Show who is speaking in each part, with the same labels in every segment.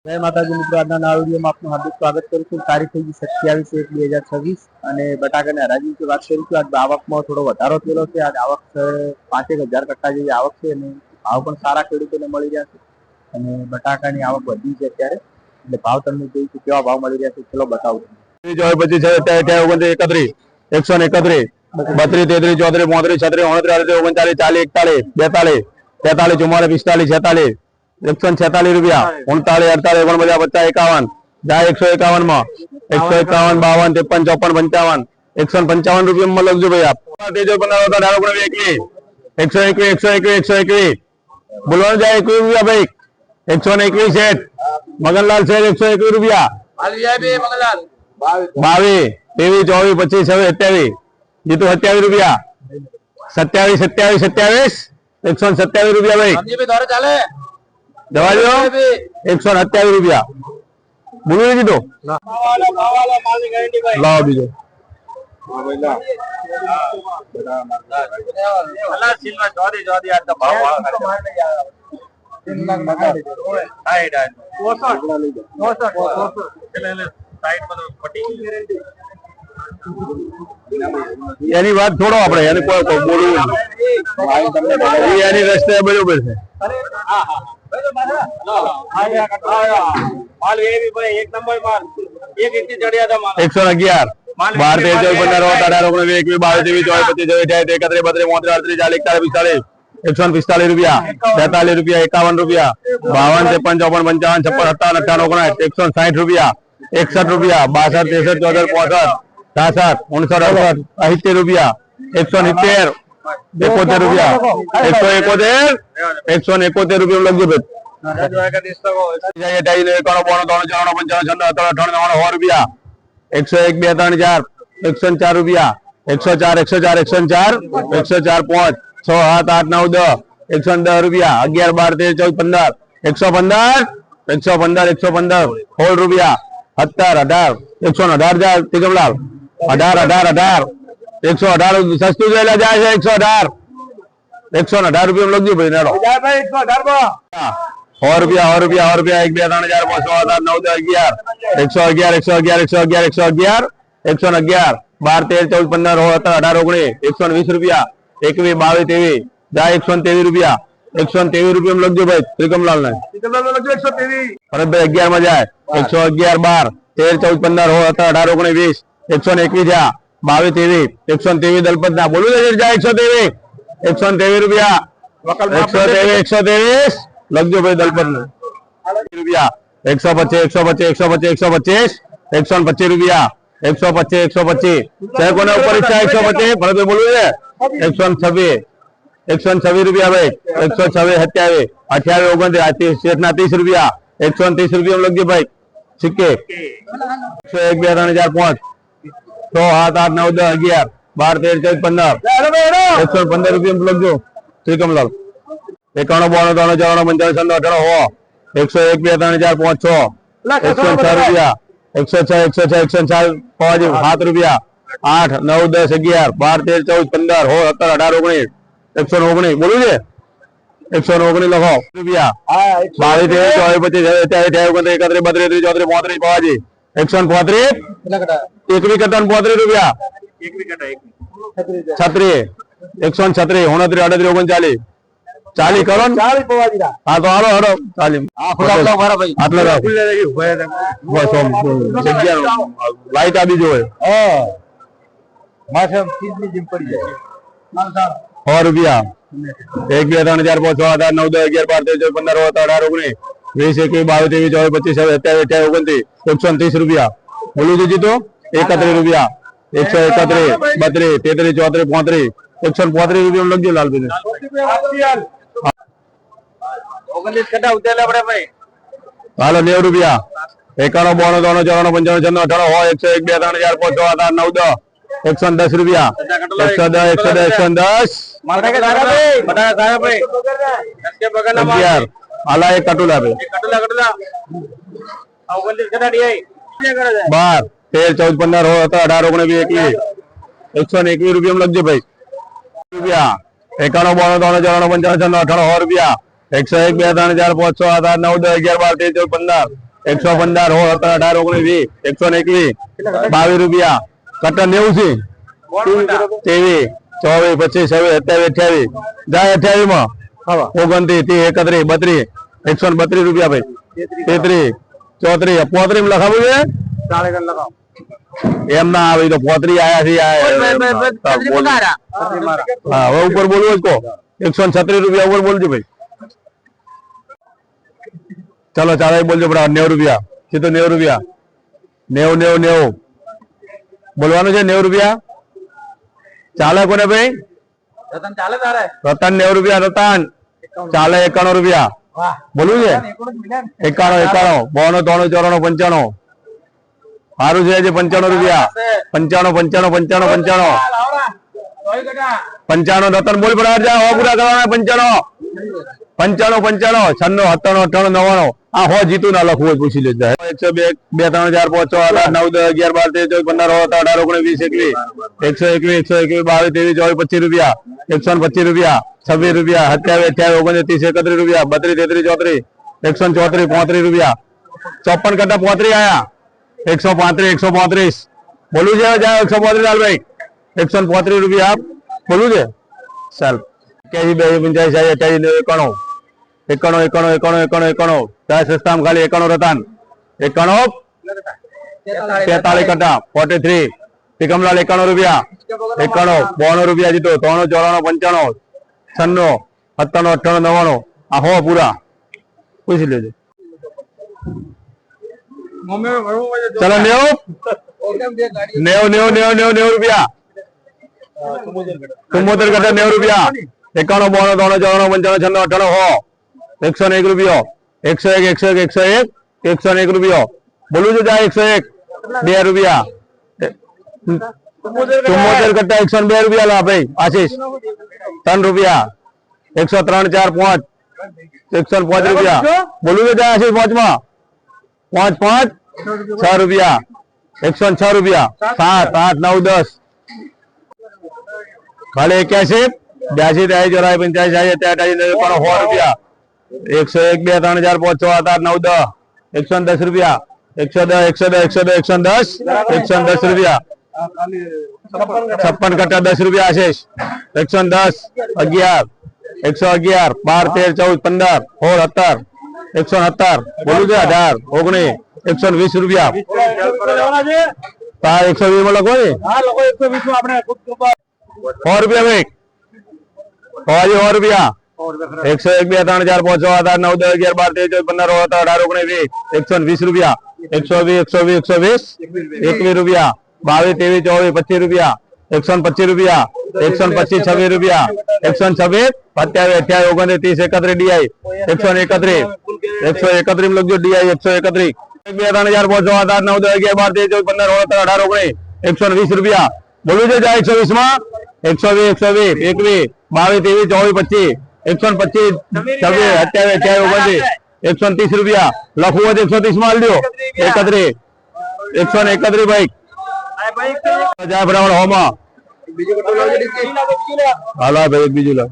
Speaker 1: જય માતાજી મિત્રો, આજના નવા વિડીયોમાં આપનું હાર્દિક સ્વાગત કરું છું। તારીખ થઈ ગઈ 27/1/2026 અને બટાકાની હરાજીની વાત કરીશું। આજ આવકમાં થોડો વધારો થયેલો છે। આજ આવક 5,000 કટ્ટા જેવી આવક છે અને ભાવ પણ સારા ખેડૂતોને મળી રહ્યા છે અને બટાકાની આવક વધી છે અત્યારે, એટલે ભાવ તમને જોઈશું કેવા ભાવ મળી રહ્યા છે ચલો બતાવું।
Speaker 2: 25 31 131 32 33 34 35 36 39 40 41 42 43 44 45 रुपया 39 48 49 50 51 જાય 151 માં 151 52 53 54 55 155 રૂપિયા માં લખજો ભાઈ આપ તેજો 15 ધારો પણ 121 121 બોલવાનું જાય 21 રૂપિયા ભાઈ 121 છે મગનલાલ છે 121 રૂપિયા હાલ જાય બે મગનલાલ 22 23 24 25 26 27 ये तो 27 रुपया 27 27 27 127 रुपया भाई चाले दवा दो 127 रुपया बोलो जी तो लाओ बीजो એની વાત થોડો આપણે એને કોઈ બોલવું એની રસ્તે બરોબર છે।
Speaker 1: माल ये भी भाई एक नंबर माल एक इतनी चढ़िया था माल
Speaker 2: 111 12 13 14 15 18 19 20 22 23 24 25 26 31 32 33 40 41 45 रुपया 42 रुपया 51 53 54 55 56 57 58 59 160 रुपया 61 रुपया 62 63 64 65 67 68 रुपया 170 71 रुपया 171 रुपया लग गए 101 रुपया 104 104 104 104 5 6 7 8 9 10 110 रुपया 11 12 13 14 15 115 16 रुपया 17 18 118 तिगमलाल 18 118 सस्तु जाए जाए 118 रुपया लग गयो भाई नेड़ो 100 रुपया 1 2 3 4 5 6 7 9 10 11 111 111 111 12 13 14 15 17 18 19 120 रुपया 21 22 23 जाए 123 रुपया 123 रुपया लग गयो भाई त्रिकमलाल ने अरे भाई 11 में जाए 111 12 13 14 15 17 18 19 20 121 जा 22 23 123 दलपत ना बोलू जाए 123 रुपया 123 लगजो भाई दलपत ने रुपया 125 125 125 रुपया 125 चाहे कोने ऊपर इच्छा 125 भले तो बोलू है 126 रुपया भाई 126 27 28 29 शेठना 30 रुपया 130 रुपया लग गए भाई सिक्के 101 2 3 4 5 6 7 8 9 10 11 12 13 14 15 115 रुपया लग गयो त्रिकमलाल 91 92 93 54 55 101 2 3 4 5 6 106 रुपया 106 104 5 7 रुपया 8 9 10 11 12 13 14 15 17 18 19 119 बोलू છે 119 લખો રૂપિયા 22 23 24 25 31 32 33 34 135 રૂપિયા 36 136 69 38 40 કરો ને 40 પવાજીરા હા તો હાલો હરો 40 આટલા મારા ભાઈ આટલા બસ જગ્યા લાઈટ આવી જોવે હા માથે ચીજની જેમ પડી જાય 100 रुपया 1 2 3 4 5 6 7 8 9 10 11 12 13 14 15 17 18 19 20 21 22 23 27 28 29 रुपया बोलू जी तो 31 रुपया 131 32 33 34 35 135 रुपया लग गयो लाल भाई 19 कटा उतेले આપણે ભાઈ હાલો 90 रुपया 91 92 93 54 55 101 2 3 4 5 6 7 8 9 10 110 रुपया 110 110 मार्केट के दादा भाई बड़ा दादा भाई इसके बगल में यार आला एक कटुला भाई कटुला आओ बंदी कटा दिया क्या करे जाए 12 13 14 15 18 19 21 121 रुपया में लग जाए भाई रुपया 91 92 93 54 55 18 रुपया 101 2 3 4 5 6 7 8 9 10 11 12 13 14 15 115 16 17 18 19 20 121 રૂપિયા કટર 90 23 24 25 26 27 28 જાય 28 માં 29 30 31 32 132 રૂપિયા ભાઈ 33 34 35 માં લખાવું છે એમ ના આવે તો 35 આયા છે હા હવે ઉપર બોલવું જ કહો 136 રૂપિયા ઉપર બોલજો ભાઈ ચલો ચાલો બોલજો બરાબર 90 રૂપિયા સીધો 90 રૂપિયા 90 બોલવાનું છે 90 રૂપિયા ચાલે કોને ભાઈ રતન 90 રૂપિયા રતન ચાલે 91 રૂપિયા બોલવું છે 91 92 93 94 95 સારું છે 95 રૂપિયા 95 રતન બોલ બરાબર જા પૂરા કરવાના 95 95 96 97 આ હો જીતું ના લખવું હોય પૂછી લેજો 102 2 3 4 5 6 8 9 10 11 12 13 14 15 18 19 20 21 22 23 24 25 રૂપિયા 125 રૂપિયા 26 રૂપિયા 27 28 29 30 31 રૂપિયા 32 33 34 134 રૂપિયા 54 કરતા 35 આયા 135 બોલું છે જાય 135 લાલભાઈ 135 રૂપિયા બોલું છે ચાલ 81 82 85 91 સસ્તામાં ખાલી 91 રતન 91 43 કટા 43 તિકમલાલ 91 રૂપિયા 92 રૂપિયા જીતો 93 94 95 96 97 98 આ હો પૂરા પૂછી લેજો ચલો 90 રૂપિયા 74 કટા 90 રૂપિયા 91 92 93 94 95 96 97 98 101 રૂપિયો 101 101 રૂપિયો બોલું છું જાય 101 2 રૂપિયા 74 કટા 102 રૂપિયા લા ભાઈ આશીષ 3 રૂપિયા 103 4 5 105 રૂપિયા બોલું છું જાય આશીષ 5 માં 5 6 રૂપિયા 106 રૂપિયા 7 8 9 10 ખાલી 81 82 83 84 85 88 100 રૂપિયા 101 2 3 4 5 6 7 8 9 10 110 રૂપિયા 110 રૂપિયા 56 કટા 10 રૂપિયા આશીષ 110 11 111 12 13 14 15 16 17 117 બોલું છે 18 19 120 રૂપિયા 120 માં લખો ને 100 રૂપિયા ભાઈ 100 રૂપિયા 101 2 3 4 5 6 7 8 9 10 11 12 13 14 15 16 17 18 19 20 120 120 21 રૂપિયા 22 23 24 25 રૂપિયા 125 રૂપિયા 126 રૂપિયા 27 28 29 30 31 131 લખજો ડીઆઈ 131 2 3 4 5 6 8 9 10 11 12 13 14 15 16 18 19 120 રૂપિયા બોલું છે જાય 120 માં 120 120 21 22 23 24 25 26 27 28 29 130 રૂપિયા લખવું હોય 130 માં લ્યો 31 131 ભાઈ જાય બરાબર હોમાં હાલો ભાઈ બીજું લો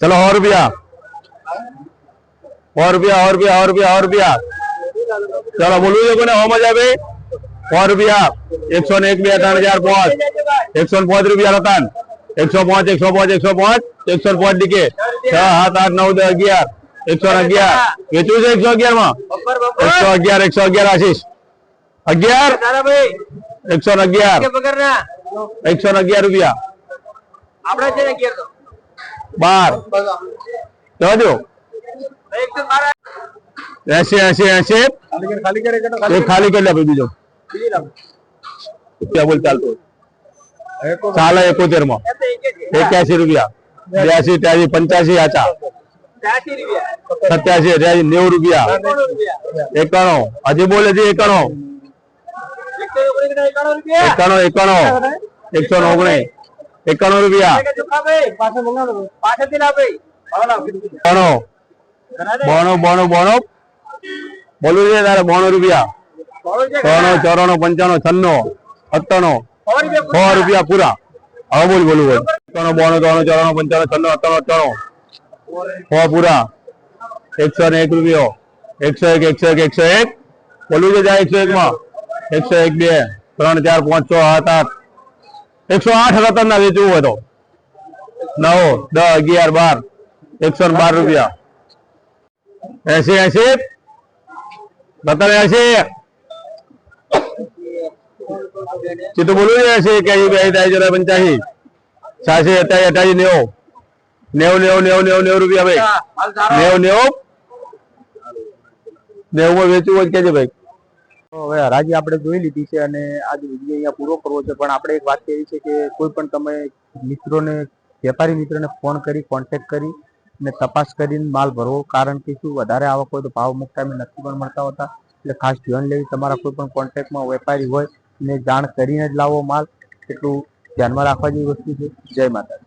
Speaker 2: चलो 100 रुपया 100 रुपया चलो बोलू को हो मजा भाई 100 रुपया 101 2 3 4 5 105 रुपया रतन 105 105 105 105 ડીકે 6 7 8 9 10 11 111 વેચવું છે 111 માં 111 આશીષ 11 111 111 રૂપિયા આપણે છે 11 12 જોજો 80 ખાલી કરી લે બીજો क्या बोल चालतो चाल 71 में 81 रुपया 82 83 85 आचा 87 90 રૂપિયા 91 હજી બોલે છે 91 91 119 91 રૂપિયા 92 બોલવું છે તારે 92 રૂપિયા 93 94 95 96 97 100 રૂપિયા પૂરા હવે બોલવું હોય 91 92 94 95 96 97 98 100 પૂરા 101 રૂપિયો 101 101 બોલવું છે જાય 101 માં 101 2 3 4 5 6 7 8 108 રતન ના વેચવું હોય તો 9 10 11 12 112 રૂપિયા 80 રતન 80 ચિત્તો બોલવું છે 80 કે 85 86 88 90 રૂપિયા ભાઈ 90 માં વેચવું હોય કેજે ભાઈ.
Speaker 1: હવે હરાજી આપણે જોઈ લીધી છે અને આજ વિડીયો અહીંયા પૂરો કરવો છે, પણ આપણે એક વાત કહેવી છે કે કોઈ પણ તમે મિત્રોને વેપારી મિત્રોને ફોન કરી કોન્ટેક્ટ કરી અને તપાસ કરીને માલ ભરવો, કારણ કે શું વધારે આવક હોય તો ભાવ અમુક ટાઈમે નથી પણ મળતા હોતા, એટલે ખાસ ધ્યાન લેવી. તમારા કોઈ પણ કોન્ટેક્ટમાં વેપારી હોય ને જાણ કરીને જ લાવો માલ, એટલું ધ્યાનમાં રાખવા જેવી વસ્તુ છે. જય માતા.